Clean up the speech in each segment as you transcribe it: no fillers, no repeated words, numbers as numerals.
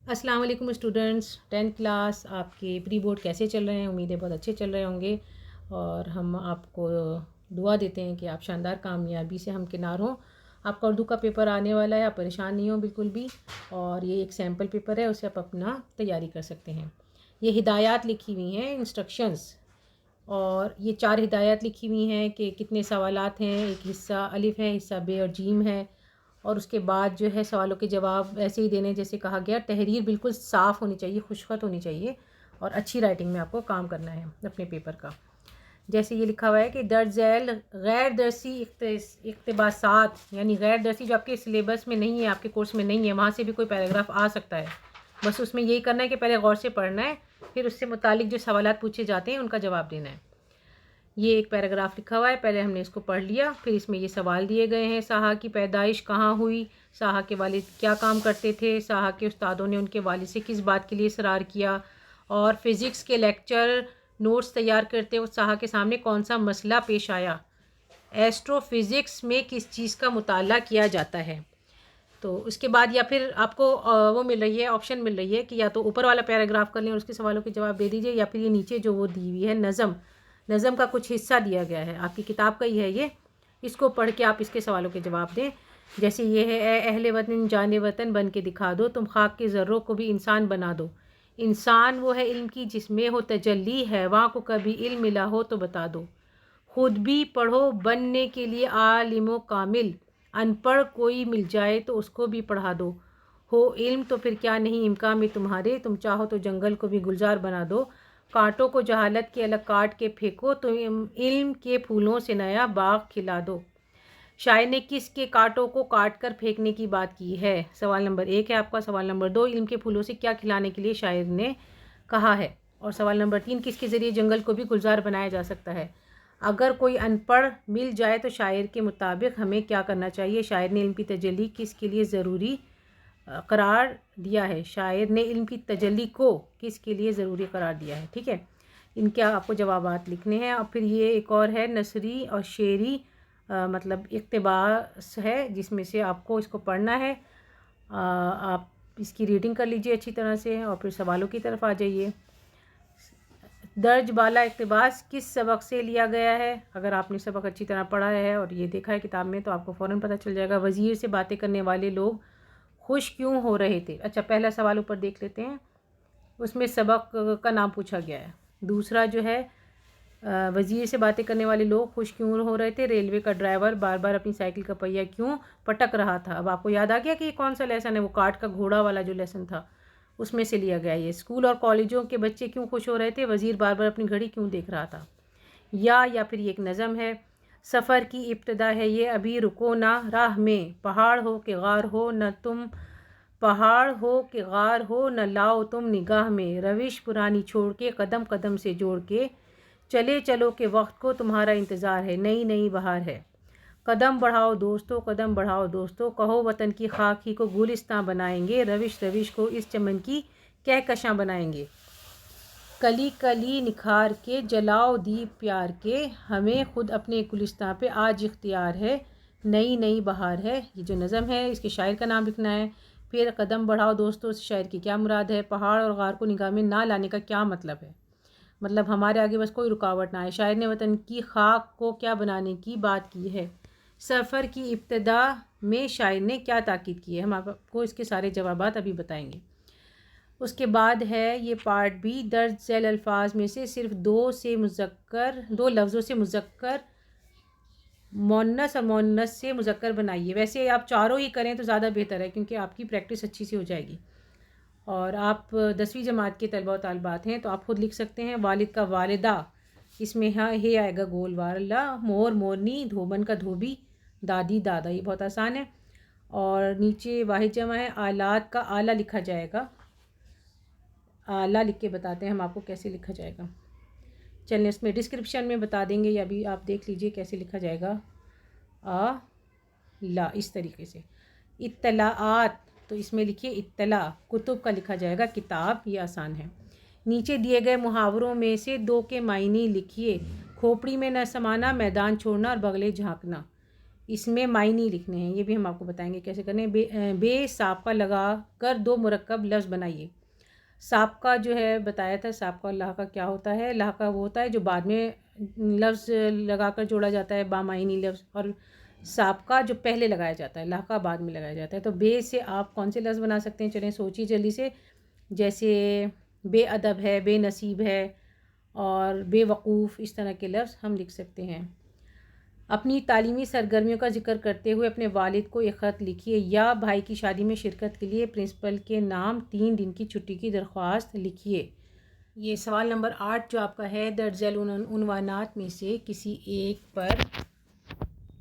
अस्सलाम वालेकुम students. 10th class आपके प्री बोर्ड कैसे चल रहे हैं? उम्मीद है बहुत अच्छे चल रहे होंगे और हम आपको दुआ देते हैं कि आप शानदार कामयाबी से हमकिनार हों। आपका उर्दू का पेपर आने वाला है, आप परेशान नहीं हो बिल्कुल भी। और ये एक सैम्पल पेपर है, उससे आप अपना तैयारी कर सकते हैं। ये हिदायत लिखी हुई हैं, इंस्ट्रक्शंस, और ये 4 हिदायत लिखी हुई हैं कि कितने सवालात हैं। एक हिस्सा अलिफ़ है, हिस्सा बे और जीम है, और उसके बाद जो है सवालों के जवाब ऐसे ही देने जैसे कहा गया। तहरीर बिल्कुल साफ़ होनी चाहिए, खुशखत होनी चाहिए, और अच्छी राइटिंग में आपको काम करना है अपने पेपर का। जैसे ये लिखा हुआ है कि दर्ज झैल गैर दरसी इक़्तिबासात, यानी गैर दरसी जो आपके सिलेबस में नहीं है, आपके कोर्स में नहीं है, वहाँ से भी कोई पैराग्राफ आ सकता है। बस उसमें यही करना है कि पहले गौर से पढ़ना है, फिर उससे मुतालिक जो सवालात पूछे जाते हैं उनका जवाब देना है। ये एक पैराग्राफ लिखा हुआ है, पहले हमने इसको पढ़ लिया। फिर इसमें ये सवाल दिए गए हैं। साहा की पैदाइश कहाँ हुई? साहा के वालिद क्या काम करते थे? साहा के उस्तादों ने उनके वालिद से किस बात के लिए इसरार किया? और फ़िज़िक्स के लेक्चर नोट्स तैयार करते वक्त साहा के सामने कौन सा मसला पेश आया? एस्ट्रोफिज़िक्स में किस चीज़ का मुताला किया जाता है? तो उसके बाद या फिर आपको वो मिल रही है, ऑप्शन मिल रही है कि या तो ऊपर वाला पैराग्राफ कर लें और उसके सवालों के जवाब दे दीजिए, या फिर ये नीचे जो वो दी हुई है नज़म का कुछ हिस्सा दिया गया है, आपकी किताब का ही है ये, इसको पढ़ के आप इसके सवालों के जवाब दें। जैसे ये है, ए अहले वतन जाने वतन बन के दिखा दो, तुम खाक के ज़र्रों को भी इंसान बना दो। इंसान वो है इल्म की जिसमें हो तजल्ली, हैवां को कभी इल्म मिला हो तो बता दो। खुद भी पढ़ो बनने के लिए आलिमो कामिल, अनपढ़ कोई मिल जाए तो उसको भी पढ़ा दो। हो इल्म तो फिर क्या नहीं इम्कान में तुम्हारे, तुम चाहो तो जंगल को भी गुलजार बना दो। कांटों को जहालत के अलग काट के फेंको, तो इल्म के फूलों से नया बाग खिला दो। शायर ने किस के कांटों को काट कर फेंकने की बात की है? सवाल नंबर 1 है आपका। सवाल नंबर 2, इल्म के फूलों से क्या खिलाने के लिए शायर ने कहा है? और सवाल नंबर 3, किसके ज़रिए जंगल को भी गुलजार बनाया जा सकता है? अगर कोई अनपढ़ मिल जाए तो शायर के मुताबिक हमें क्या करना चाहिए? शायर ने इल्म की तजल्ली किसके लिए ज़रूरी करार दिया है? शायर ने इल्म की तजल्ली को किसके लिए ज़रूरी करार दिया है? ठीक है, इनके आपको जवाबात लिखने हैं। और फिर ये एक और है, नसरी और शेरी मतलब इक़्तिबास है, जिसमें से आपको इसको पढ़ना है। आप इसकी रीडिंग कर लीजिए अच्छी तरह से और फिर सवालों की तरफ आ जाइए। दर्ज बाला इक़्तिबास किस सबक से लिया गया है? अगर आपने सबक अच्छी तरह पढ़ा है और ये देखा है किताब में तो आपको फ़ौरन पता चल जाएगा। वज़ीर से बातें करने वाले लोग खुश क्यों हो रहे थे? अच्छा, पहला सवाल ऊपर देख लेते हैं, उसमें सबक का नाम पूछा गया है। दूसरा जो है, वज़ीर से बातें करने वाले लोग खुश क्यों हो रहे थे? रेलवे का ड्राइवर बार बार अपनी साइकिल का पहिया क्यों पटक रहा था? अब आपको याद आ गया कि ये कौन सा लेसन है? वो काठ का घोड़ा वाला जो लेसन था उसमें से लिया गया ये। स्कूल और कॉलेजों के बच्चे क्यों खुश हो रहे थे? वज़ीर बार बार अपनी घड़ी क्यों देख रहा था? या फिर ये एक नज़म है, सफ़र की इब्तिदा है ये, अभी रुको ना राह में, पहाड़ हो कि गार हो न तुम, पहाड़ हो कि गार हो न लाओ तुम निगाह में, रविश पुरानी छोड़ के कदम कदम से जोड़ के, चले चलो के वक्त को तुम्हारा इंतज़ार है, नई नई बहार है। कदम बढ़ाओ दोस्तों, कदम बढ़ाओ दोस्तों, कहो वतन की खाक ही को गुलिस्तां बनाएंगे, रविश रविश को इस चमन की कहकशां बनाएंगे। कली कली निखार के जलाओ दीप प्यार के, हमें खुद अपने गुलिस्तां पे आज इख्तियार है, नई नई बहार है। ये जो नज़म है इसके शायर का नाम लिखना है। फिर कदम बढ़ाओ दोस्तों से शायर की क्या मुराद है? पहाड़ और गार को निगाह में ना लाने का क्या मतलब है? मतलब हमारे आगे बस कोई रुकावट ना आए। शायर ने वतन की खाक को क्या बनाने की बात की है? सफ़र की इब्तिदा में शायर ने क्या ताकीद की है? हम आपको इसके सारे जवाबात अभी बताएंगे। उसके बाद है ये पार्ट बी, दर्ज झैल अल्फाज में से सिर्फ दो लफ्ज़ों से मुज़क्कर मुअन्नस और मुअन्नस से मुज़क्कर बनाइए। वैसे आप चारों ही करें तो ज़्यादा बेहतर है, क्योंकि आपकी प्रैक्टिस अच्छी सी हो जाएगी। और आप 10वीं जमात के तलबा और तालिबात हैं तो आप खुद लिख सकते हैं। वालिद का वालिदा, इसमें हाँ हे आएगा गोल वाला, मोर मोरनी, धोबन का धोबी, दादी दादा, ये बहुत आसान है। और नीचे वाहिद जमा है, आलात का आला लिखा जाएगा। आला लिख के बताते हैं हम आपको कैसे लिखा जाएगा। चलिए इसमें डिस्क्रिप्शन में बता देंगे, या भी आप देख लीजिए कैसे लिखा जाएगा। आ ला, इस तरीके से। इत्तलाआत, तो इसमें लिखिए इत्तला, कुतुब का लिखा जाएगा किताब, ये आसान है। नीचे दिए गए मुहावरों में से दो के मायने लिखिए। खोपड़ी में न समाना, मैदान छोड़ना और बगले झांकना। اس میں معنی لکھنے ہیں، یہ بھی ہم آپ کو بتائیں گے کیسے کرنے ہیں۔ بے سابقہ لگا کر 2 مرکب لفظ بنائیے۔ سابقہ جو ہے بتایا تھا، سابقہ لاحقہ کیا ہوتا ہے؟ لاحقہ وہ ہوتا ہے جو بعد میں لفظ لگا کر جوڑا جاتا ہے، بامعنی لفظ، اور سابقہ جو پہلے لگایا جاتا ہے، لاحقہ بعد میں لگایا جاتا ہے۔ تو بے سے آپ کون سے لفظ بنا سکتے ہیں؟ چلیں سوچیے جلدی سے، جیسے بے ادب ہے، بے نصیب ہے، اور بے وقوف، اس طرح کے لفظ ہم لکھ سکتے ہیں۔ اپنی تعلیمی سرگرمیوں کا ذکر کرتے ہوئے اپنے والد کو ایک خط لکھیے، یا بھائی کی شادی میں شرکت کے لیے پرنسپل کے نام 3 دن کی چھٹی کی درخواست لکھیے۔ یہ سوال نمبر 8 جو آپ کا ہے، درج ذیل عنوانات میں سے کسی ایک پر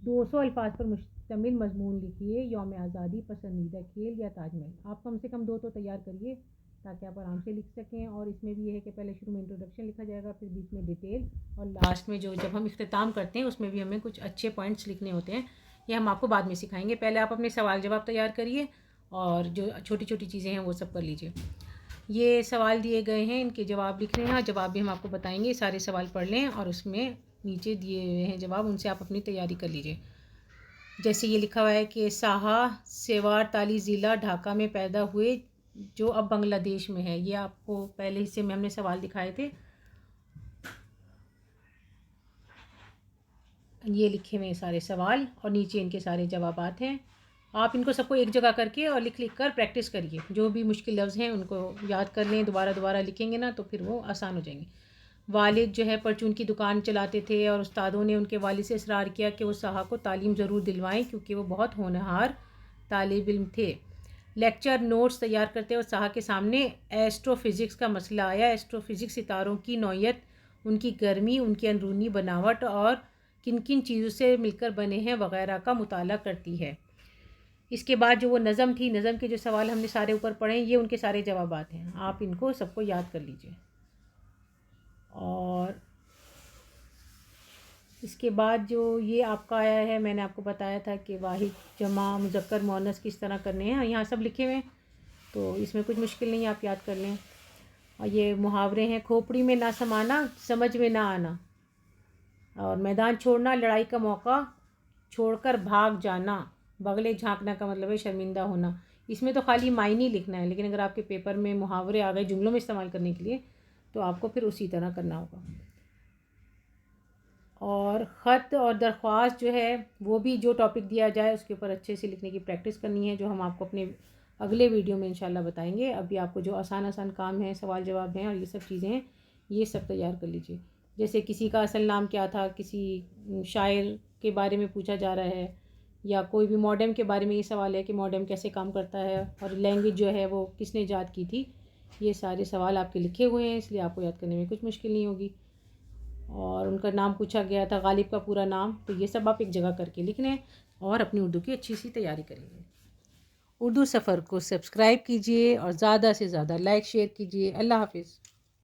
200 الفاظ پر مشتمل مضمون لکھیے۔ یوم آزادی، پسندیدہ کھیل یا تاج محل۔ آپ کم سے کم 2 تو تیار کریے تاکہ آپ آرام سے لکھ سکیں، اور اس میں بھی یہ ہے کہ پہلے شروع میں انٹروڈکشن لکھا جائے گا، پھر بیچ میں ڈیٹیل، اور لاسٹ میں جب ہم اختتام کرتے ہیں اس میں بھی ہمیں کچھ اچھے پوائنٹس لکھنے ہوتے ہیں، یہ ہم آپ کو بعد میں سکھائیں گے۔ پہلے آپ اپنے سوال جواب تیار کریے، اور جو چھوٹی چھوٹی چیزیں ہیں وہ سب کر لیجیے۔ یہ سوال دیے گئے ہیں، ان کے جواب لکھنے ہیں، اور جواب بھی ہم آپ کو بتائیں گے۔ سارے سوال پڑھ لیں، اور اس میں نیچے دیے ہوئے ہیں جواب، ان سے آپ اپنی تیاری کر لیجیے۔ جیسے یہ لکھا ہوا ہے کہ ساہا سیوار تالی ضلع ڈھاکہ میں پیدا ہوئے، جو اب بنگلہ دیش میں ہے۔ یہ آپ کو پہلے حصے میں ہم نے سوال دکھائے تھے، یہ لکھے ہوئے سارے سوال، اور نیچے ان کے سارے جوابات ہیں۔ آپ ان کو سب کو ایک جگہ کر کے اور لکھ کر پریکٹس کریے، جو بھی مشکل لفظ ہیں ان کو یاد کر لیں، دوبارہ لکھیں گے نا تو پھر وہ آسان ہو جائیں گے۔ والد جو ہے پرچون کی دکان چلاتے تھے، اور استادوں نے ان کے والد سے اصرار کیا کہ وہ ساہا کو تعلیم ضرور دلوائیں، کیونکہ وہ بہت ہونہار طالب علم تھے۔ لیکچر نوٹس تیار کرتے اور ساہا کے سامنے ایسٹرو فزکس کا مسئلہ آیا۔ ایسٹرو فزکس ستاروں کی نوعیت، ان کی گرمی، ان کی اندرونی بناوٹ، اور کن کن چیزوں سے مل کر بنے ہیں وغیرہ کا مطالعہ کرتی ہے۔ اس کے بعد جو وہ نظم تھی، نظم کے جو سوال ہم نے سارے اوپر پڑھے، یہ ان کے سارے جوابات ہیں، آپ ان کو سب کو یاد کر لیجئے۔ اور اس کے بعد جو یہ آپ کا آیا ہے، میں نے آپ کو بتایا تھا کہ واحد جمع مذکر مؤنث کس طرح کرنے ہیں، یہاں سب لکھے ہوئے ہیں، تو اس میں کچھ مشکل نہیں، آپ یاد کر لیں۔ اور یہ محاورے ہیں، کھوپڑی میں نہ سمانا، سمجھ میں نہ آنا، اور میدان چھوڑنا، لڑائی کا موقع چھوڑ کر بھاگ جانا، بغلے جھانکنا کا مطلب ہے شرمندہ ہونا۔ اس میں تو خالی معنی لکھنا ہے، لیکن اگر آپ کے پیپر میں محاورے آ گئے جملوں میں استعمال کرنے کے لیے تو آپ کو پھر اسی طرح کرنا ہوگا۔ اور خط اور درخواست جو ہے وہ بھی جو ٹاپک دیا جائے اس کے اوپر اچھے سے لکھنے کی پریکٹس کرنی ہے، جو ہم آپ کو اپنے اگلے ویڈیو میں انشاءاللہ بتائیں گے۔ ابھی آپ کو جو آسان کام ہیں، سوال جواب ہیں اور یہ سب چیزیں ہیں، یہ سب تیار کر لیجئے۔ جیسے کسی کا اصل نام کیا تھا، کسی شاعر کے بارے میں پوچھا جا رہا ہے، یا کوئی بھی ماڈرن کے بارے میں یہ سوال ہے کہ ماڈرن کیسے کام کرتا ہے، اور لینگویج جو ہے وہ کس نے ایجاد کی تھی۔ یہ سارے سوال آپ کے لکھے ہوئے ہیں، اس لیے آپ کو یاد کرنے میں کچھ مشکل نہیں ہوگی۔ اور ان کا نام پوچھا گیا تھا، غالب کا پورا نام، تو یہ سب آپ ایک جگہ کر کے لکھ لیں، اور اپنی اردو کی اچھی سی تیاری کریں گے۔ اردو سفر کو سبسکرائب کیجئے، اور زیادہ سے زیادہ لائک شیئر کیجئے۔ اللہ حافظ۔